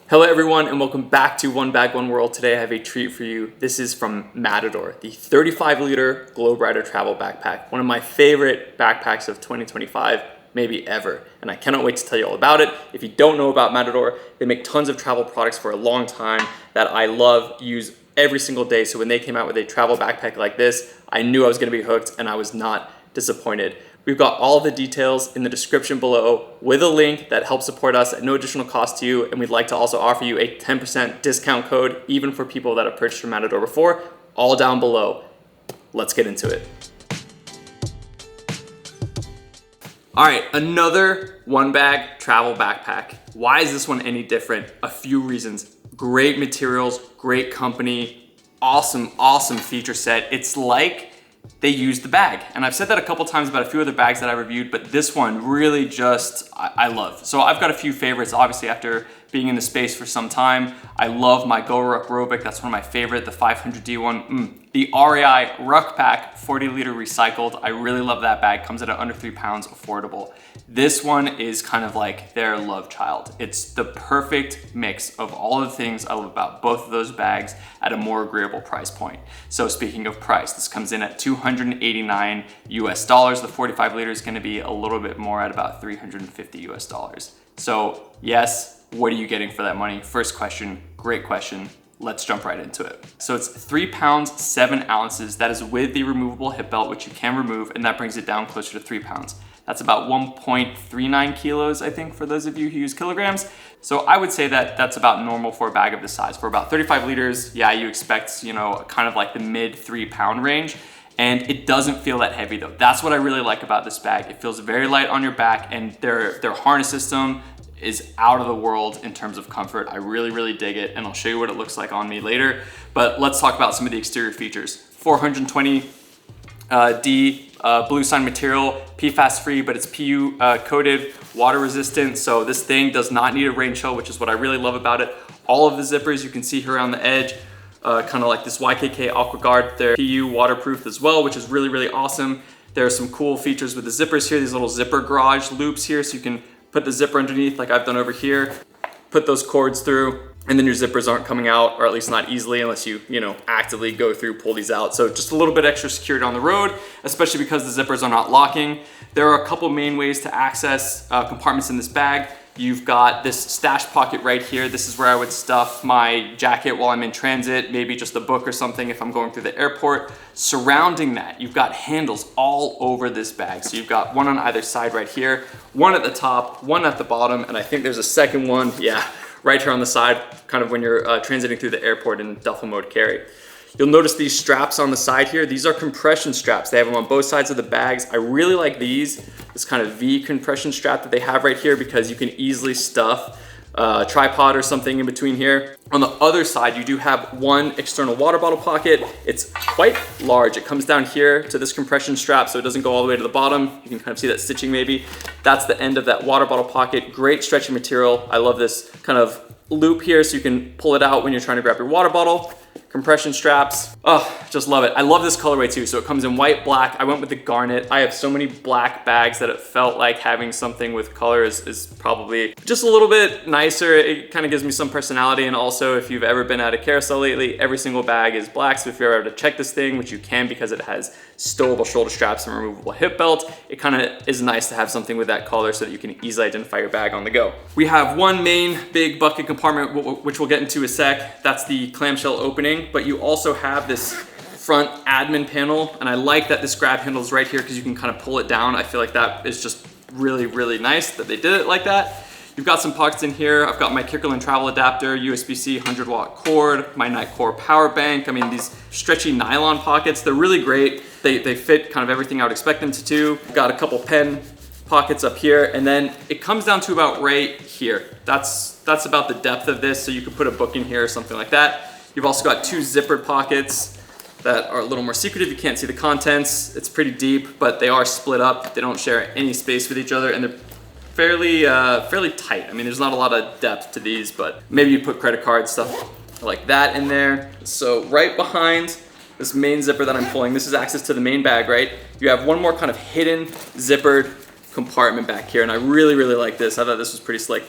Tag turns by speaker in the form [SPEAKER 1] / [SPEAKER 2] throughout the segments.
[SPEAKER 1] Hello everyone and welcome back to One Bag, One World. Today I have a treat for you. This is from Matador, the 35-liter GlobeRider travel backpack. One of my favorite backpacks of 2025, maybe ever. And I cannot wait to tell you all about it. If you don't know about Matador, they make tons of travel products for a long time that I love, use every single day. So when they came out with a travel backpack like this, I knew I was gonna be hooked and I was not disappointed. We've got all the details in the description below with a link that helps support us at no additional cost to you. And we'd like to also offer you a 10% discount code, even for people that have purchased from Matador before, all down below. Let's get into it. All right, another one bag travel backpack. Why is this one any different? A few reasons. Great materials, great company, awesome feature set. It's like they use the bag. And I've said that a couple times about a few other bags that I reviewed, but this one really just, I love. So I've got a few favorites, obviously after being in the space for some time. I love my Go Ruck Robic, that's one of my favorite, the 500D one. The REI Ruck Pack, 40-liter recycled. I really love that bag, comes at under 3 pounds, affordable. This one is kind of like their love child. It's the perfect mix of all of the things I love about both of those bags at a more agreeable price point. So speaking of price, this comes in at $289 US. The 45 liter is gonna be a little bit more at about $350 US. So yes, what are you getting for that money? First question, great question. Let's jump right into it. So it's 3 pounds, 7 ounces. That is with the removable hip belt, which you can remove, and that brings it down closer to 3 pounds. That's about 1.39 kilos, I think, for those of you who use kilograms. So I would say that that's about normal for a bag of this size. For about 35 liters, yeah, you expect, kind of like the mid 3 pound range. And it doesn't feel that heavy though. That's what I really like about this bag. It feels very light on your back, and their harness system is out of the world in terms of comfort. I really dig it, and I'll show you what it looks like on me later. But let's talk about some of the exterior features. 420D bluesign material, PFAS-free, but it's PU coated, water resistant. So this thing does not need a rain shell, which is what I really love about it. All of the zippers you can see here on the edge, kind of like this YKK Aqua Guard. They're PU waterproof as well, which is really awesome. There are some cool features with the zippers here, these little zipper garage loops here, so you can put the zipper underneath like I've done over here, put those cords through, and then your zippers aren't coming out, or at least not easily unless you, actively go through, pull these out. So just a little bit extra security on the road, especially because the zippers are not locking. There are a couple main ways to access compartments in this bag. You've got this stash pocket right here. This is where I would stuff my jacket while I'm in transit, maybe just a book or something if I'm going through the airport. Surrounding that, you've got handles all over this bag. So you've got one on either side right here, one at the top, one at the bottom, and I think there's a second one, right here on the side, kind of when you're transiting through the airport in duffel mode carry. You'll notice these straps on the side here. These are compression straps. They have them on both sides of the bags. I really like these, this kind of V compression strap that they have right here, because you can easily stuff a tripod or something in between here. On the other side, you do have one external water bottle pocket. It's quite large. It comes down here to this compression strap, so it doesn't go all the way to the bottom. You can kind of see that stitching maybe. That's the end of that water bottle pocket. Great stretchy material. I love this kind of loop here, so you can pull it out when you're trying to grab your water bottle. Compression straps, oh, just love it. I love this colorway too. So it comes in white, black. I went with the garnet. I have so many black bags that it felt like having something with color is probably just a little bit nicer. It kind of gives me some personality. And also, if you've ever been at a carousel lately, every single bag is black. So if you're ever to check this thing, which you can because it has stowable shoulder straps and removable hip belt, it kind of is nice to have something with that color so that you can easily identify your bag on the go. We have one main big bucket compartment, which we'll get into in a sec. That's the clamshell opening. But you also have this front admin panel, and I like that this grab handle is right here because you can kind of pull it down. I feel like that is just really nice that they did it like that. You've got some pockets in here. I've got my Kirkland travel adapter, USB-C 100-watt cord, my Nightcore power bank. I mean, these stretchy nylon pockets, they're really great. They fit kind of everything I would expect them to do. I've got a couple pen pockets up here, and then it comes down to about right here. That's about the depth of this, so you could put a book in here or something like that. You've also got 2 zippered pockets that are a little more secretive. You can't see the contents. It's pretty deep, but they are split up. They don't share any space with each other, and they're fairly tight. I mean, there's not a lot of depth to these, but maybe you put credit cards, stuff like that in there. So right behind this main zipper that I'm pulling, this is access to the main bag, right? You have one more kind of hidden zippered compartment back here, and I really like this. I thought this was pretty slick.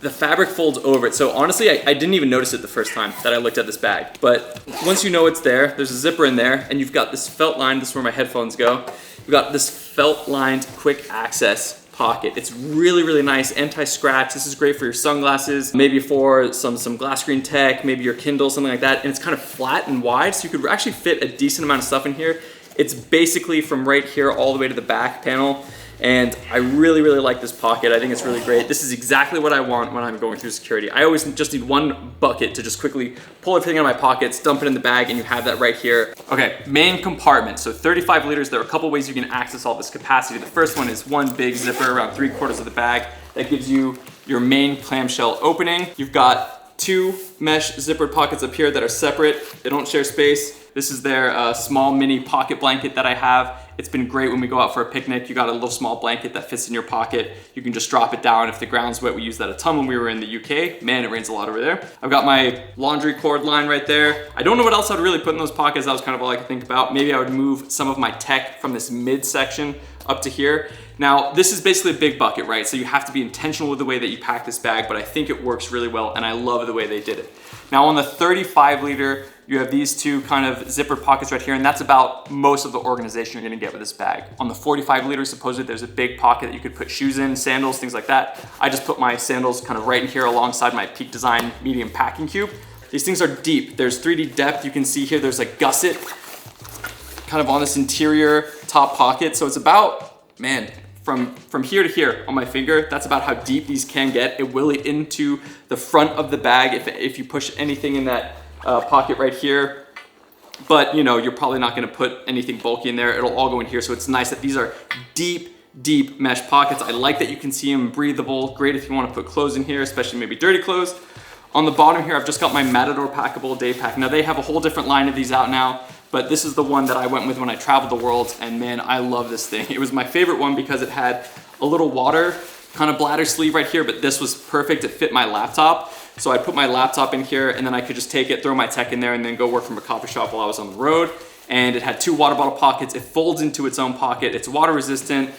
[SPEAKER 1] the fabric folds over it. So honestly, I didn't even notice it the first time that I looked at this bag. But once you know it's there, there's a zipper in there, and you've got this felt lined, this is where my headphones go. You've got this felt lined quick access pocket. It's really, really nice, anti-scratch. This is great for your sunglasses, maybe for some glass screen tech, maybe your Kindle, something like that. And it's kind of flat and wide, so you could actually fit a decent amount of stuff in here. It's basically from right here all the way to the back panel. And I really, really like this pocket. I think it's really great. This is exactly what I want when I'm going through security. I always just need one bucket to just quickly pull everything out of my pockets, dump it in the bag, and you have that right here. Okay, main compartment. So 35 liters, there are a couple ways you can access all this capacity. The first one is one big zipper around 3/4 of the bag that gives you your main clamshell opening. You've got 2 mesh zippered pockets up here that are separate. They don't share space. This is their small mini pocket blanket that I have. It's been great when we go out for a picnic. You got a little small blanket that fits in your pocket. You can just drop it down. If the ground's wet, we use that a ton when we were in the UK. Man, it rains a lot over there. I've got my laundry cord line right there. I don't know what else I'd really put in those pockets. That was kind of all I could think about. Maybe I would move some of my tech from this mid section up to here. Now, this is basically a big bucket, right? So you have to be intentional with the way that you pack this bag, but I think it works really well, and I love the way they did it. Now, on the 35 liter, you have these 2 kind of zippered pockets right here, and that's about most of the organization you're gonna get with this bag. On the 45 liter, supposedly there's a big pocket that you could put shoes in, sandals, things like that. I just put my sandals kind of right in here alongside my Peak Design medium packing cube. These things are deep. There's 3D depth. You can see here, there's a gusset kind of on this interior top pocket. So it's about, man, from here to here on my finger, that's about how deep these can get. It will eat into the front of the bag if you push anything in that pocket right here. But you know, you're probably not gonna put anything bulky in there. It'll all go in here. So it's nice that these are deep mesh pockets. I like that you can see them breathable. Great if you wanna put clothes in here, especially maybe dirty clothes. On the bottom here, I've just got my Matador Packable day pack. Now they have a whole different line of these out now, but this is the one that I went with when I traveled the world, and man, I love this thing. It was my favorite one because it had a little water kind of bladder sleeve right here, but this was perfect. It fit my laptop. So I'd put my laptop in here, and then I could just take it, throw my tech in there, and then go work from a coffee shop while I was on the road. And it had 2 water bottle pockets. It folds into its own pocket. It's water resistant.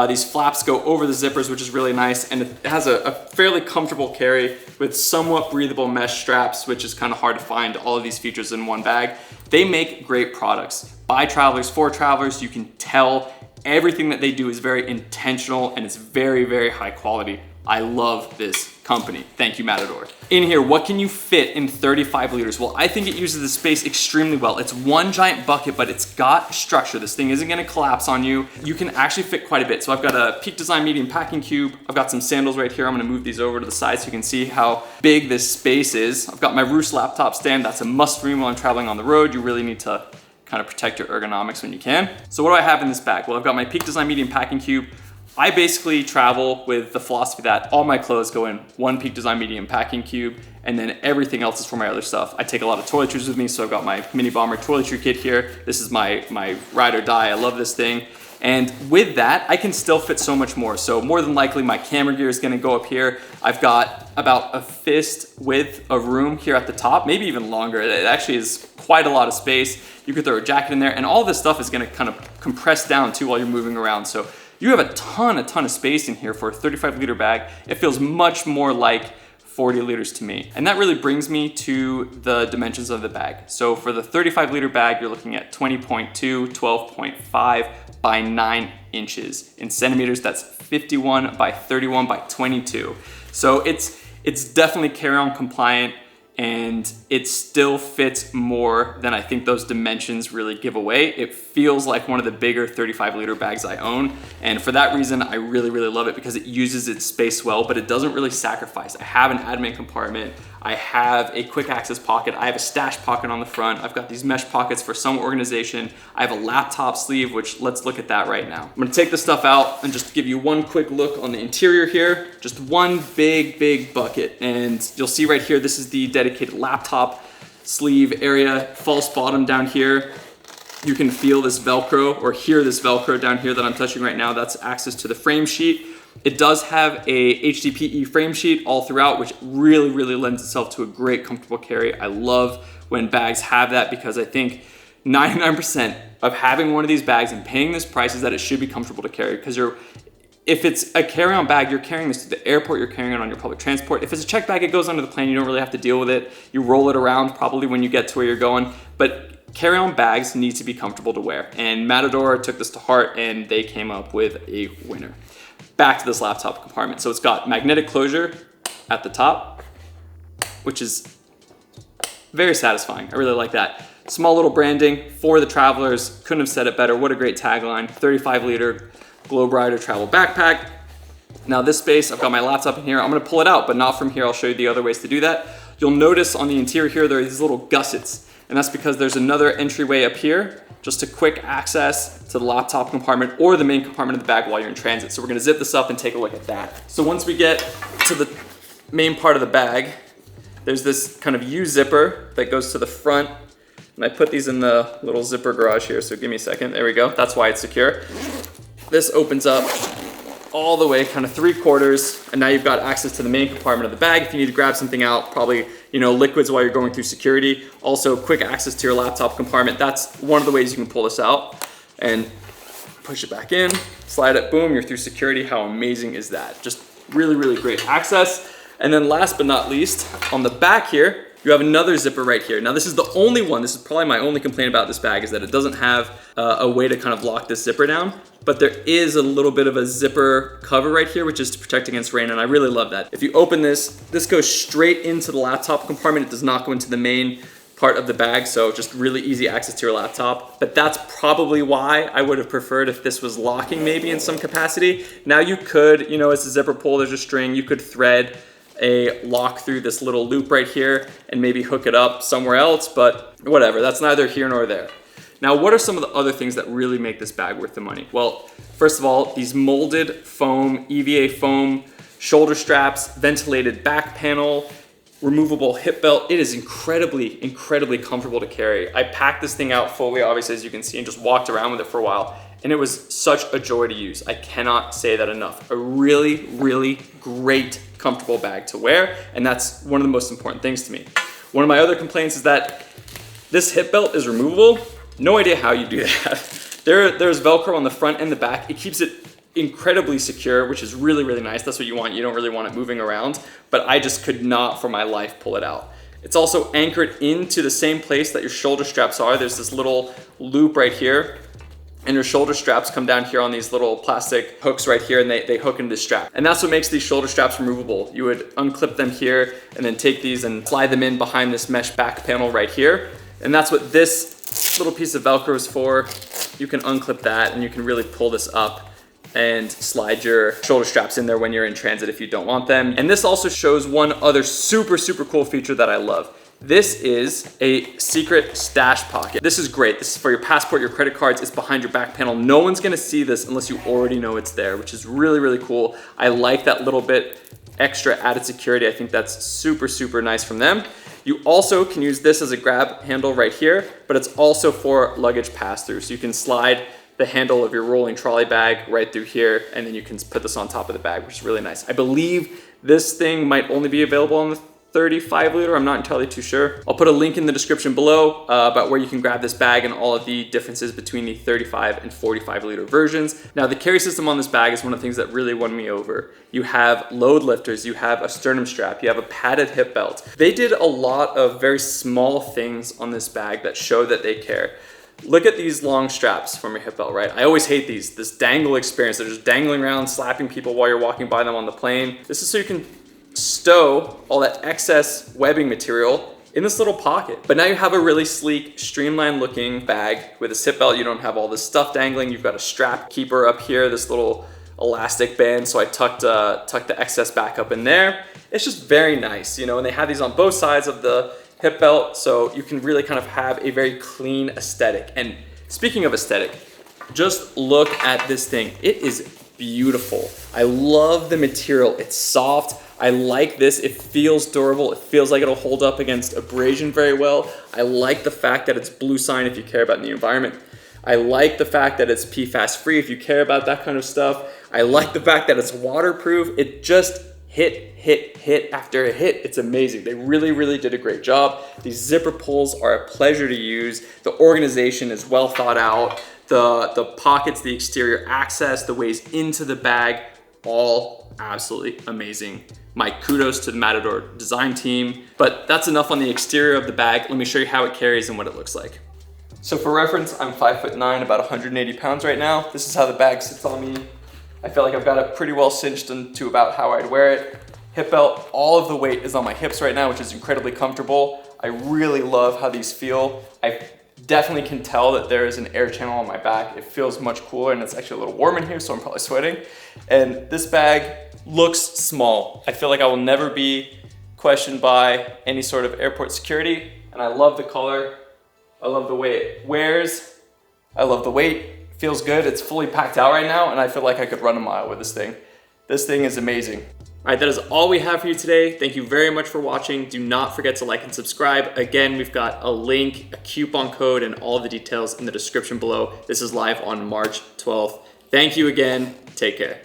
[SPEAKER 1] These flaps go over the zippers, which is really nice. And it has a fairly comfortable carry with somewhat breathable mesh straps, which is kind of hard to find all of these features in one bag. They make great products. By travelers, for travelers, you can tell everything that they do is very intentional, and it's very, very high quality. I love this company. Thank you, Matador. In here, what can you fit in 35 liters? Well, I think it uses the space extremely well. It's one giant bucket, but it's got structure. This thing isn't gonna collapse on you. You can actually fit quite a bit. So I've got a Peak Design medium packing cube. I've got some sandals right here. I'm gonna move these over to the side so you can see how big this space is. I've got my Roos laptop stand. That's a must for me while I'm traveling on the road. You really need to kind of protect your ergonomics when you can. So what do I have in this bag? Well, I've got my Peak Design medium packing cube. I basically travel with the philosophy that all my clothes go in one Peak Design medium packing cube, and then everything else is for my other stuff. I take a lot of toiletries with me, so I've got my mini bomber toiletry kit here. This is my ride or die. I love this thing. And with that, I can still fit so much more. So more than likely, my camera gear is gonna go up here. I've got about a fist width of room here at the top, maybe even longer. It actually is quite a lot of space. You could throw a jacket in there, and all this stuff is gonna kind of compress down too while you're moving around. So you have a ton of space in here for a 35 liter bag. It feels much more like 40 liters to me. And that really brings me to the dimensions of the bag. So for the 35 liter bag, you're looking at 20.2, 12.5 by 9 inches. In centimeters, that's 51 by 31 by 22. So it's definitely carry-on compliant, and it still fits more than I think those dimensions really give away. It feels like one of the bigger 35 liter bags I own. And for that reason, I really, really love it because it uses its space well, but it doesn't really sacrifice. I have an admin compartment. I have a quick access pocket. I have a stash pocket on the front. I've got these mesh pockets for some organization. I have a laptop sleeve, which let's look at that right now. I'm gonna take this stuff out and just give you one quick look on the interior here. Just one big bucket. And you'll see right here, this is the dedicated laptop sleeve area, false bottom down here. You can feel this Velcro or hear this Velcro down here that I'm touching right now. That's access to the frame sheet. It does have a HDPE frame sheet all throughout, which really, really lends itself to a great, comfortable carry. I love when bags have that because I think 99% of having one of these bags and paying this price is that it should be comfortable to carry, because if it's a carry-on bag, you're carrying this to the airport, you're carrying it on your public transport. If it's a checked bag, it goes under the plane. You don't really have to deal with it. You roll it around probably when you get to where you're going. But carry-on bags need to be comfortable to wear. And Matador took this to heart and they came up with a winner. Back to this laptop compartment. So it's got magnetic closure at the top, which is very satisfying. I really like that. Small little branding for the travelers. Couldn't have said it better. What a great tagline. 35-liter GlobeRider travel backpack. Now this space, I've got my laptop in here. I'm gonna pull it out, but not from here. I'll show you the other ways to do that. You'll notice on the interior here, there are these little gussets, and that's because there's another entryway up here, just a quick access to the laptop compartment or the main compartment of the bag while you're in transit. So we're gonna zip this up and take a look at that. So once we get to the main part of the bag, there's this kind of U zipper that goes to the front. And I put these in the little zipper garage here, so give me a second. There we go, that's why it's secure. This opens up all the way, kind of 3/4, and now you've got access to the main compartment of the bag. If you need to grab something out, probably, you know, liquids while you're going through security. Also, quick access to your laptop compartment. That's one of the ways you can pull this out and push it back in, slide it, boom, you're through security. How amazing is that? Just really, really great access. And then last but not least, on the back here, you have another zipper right here. Now this is the only one, this is probably my only complaint about this bag, is that it doesn't have a way to kind of lock this zipper down, but there is a little bit of a zipper cover right here, which is to protect against rain, and I really love that. If you open this, this goes straight into the laptop compartment. It does not go into the main part of the bag, so just really easy access to your laptop. But that's probably why I would have preferred if this was locking maybe in some capacity. Now you could, you know, as a zipper pull, there's a string, you could thread a lock through this little loop right here and maybe hook it up somewhere else, but whatever, that's neither here nor there. Now, what are some of the other things that really make this bag worth the money? Well, first of all, these molded foam, EVA foam shoulder straps, ventilated back panel, removable hip belt. It is incredibly, incredibly comfortable to carry. I packed this thing out fully, obviously, as you can see, and just walked around with it for a while. And it was such a joy to use. I cannot say that enough. A really, really great, comfortable bag to wear. And that's one of the most important things to me. One of my other complaints is that this hip belt is removable. No idea how you do that. There's Velcro on the front and the back. It keeps it incredibly secure, which is really, really nice. That's what you want. You don't really want it moving around, but I just could not for my life pull it out. It's also anchored into the same place that your shoulder straps are. There's this little loop right here, and your shoulder straps come down here on these little plastic hooks right here, and they hook into the strap. And that's what makes these shoulder straps removable. You would unclip them here and then take these and slide them in behind this mesh back panel right here. And that's what this little piece of Velcro is for. You can unclip that and you can really pull this up and slide your shoulder straps in there when you're in transit if you don't want them. And this also shows one other super, super cool feature that I love. This is a secret stash pocket. This is great. This is for your passport, your credit cards. It's behind your back panel. No one's gonna see this unless you already know it's there, which is really, really cool. I like that little bit extra added security. I think that's super, super nice from them. You also can use this as a grab handle right here, but it's also for luggage pass-through. So you can slide the handle of your rolling trolley bag right through here, and then you can put this on top of the bag, which is really nice. I believe this thing might only be available on the 35 liter, I'm not entirely too sure. I'll put a link in the description below about where you can grab this bag and all of the differences between the 35 and 45 liter versions. Now the carry system on this bag is one of the things that really won me over. You have load lifters, you have a sternum strap, you have a padded hip belt. They did a lot of very small things on this bag that show that they care. Look at these long straps from your hip belt, right? I always hate these, this dangle experience. They're just dangling around, slapping people while you're walking by them on the plane. This is so you can stow all that excess webbing material in this little pocket. But now you have a really sleek, streamlined looking bag with a zip belt. You don't have all this stuff dangling. You've got a strap keeper up here, this little elastic band. So I tucked the excess back up in there. It's just very nice, you know, and they have these on both sides of the hip belt. So you can really kind of have a very clean aesthetic. And speaking of aesthetic, just look at this thing. It is beautiful. I love the material. It's soft. I like this. It feels durable. It feels like it'll hold up against abrasion very well. I like the fact that it's bluesign if you care about the environment. I like the fact that it's PFAS-free if you care about that kind of stuff. I like the fact that it's waterproof. It just hit after hit. It's amazing. They really, really did a great job. These zipper pulls are a pleasure to use. The organization is well thought out. The pockets, the exterior access, the ways into the bag, all absolutely amazing. My kudos to the Matador design team. But that's enough on the exterior of the bag. Let me show you how it carries and what it looks like. So for reference, I'm 5'9", about 180 pounds right now. This is how the bag sits on me. I feel like I've got it pretty well cinched into about how I'd wear it. Hip belt, all of the weight is on my hips right now, which is incredibly comfortable. I really love how these feel. I definitely can tell that there is an air channel on my back. It feels much cooler, and it's actually a little warm in here, so I'm probably sweating. And this bag looks small. I feel like I will never be questioned by any sort of airport security, and I love the color. I love the way it wears. I love the weight. It feels good. It's fully packed out right now, and I feel like I could run a mile with this thing. This thing is amazing. All right, that is all we have for you today. Thank you very much for watching. Do not forget to like and subscribe. Again, we've got a link, a coupon code, and all the details in the description below. This is live on March 12th. Thank you again. Take care.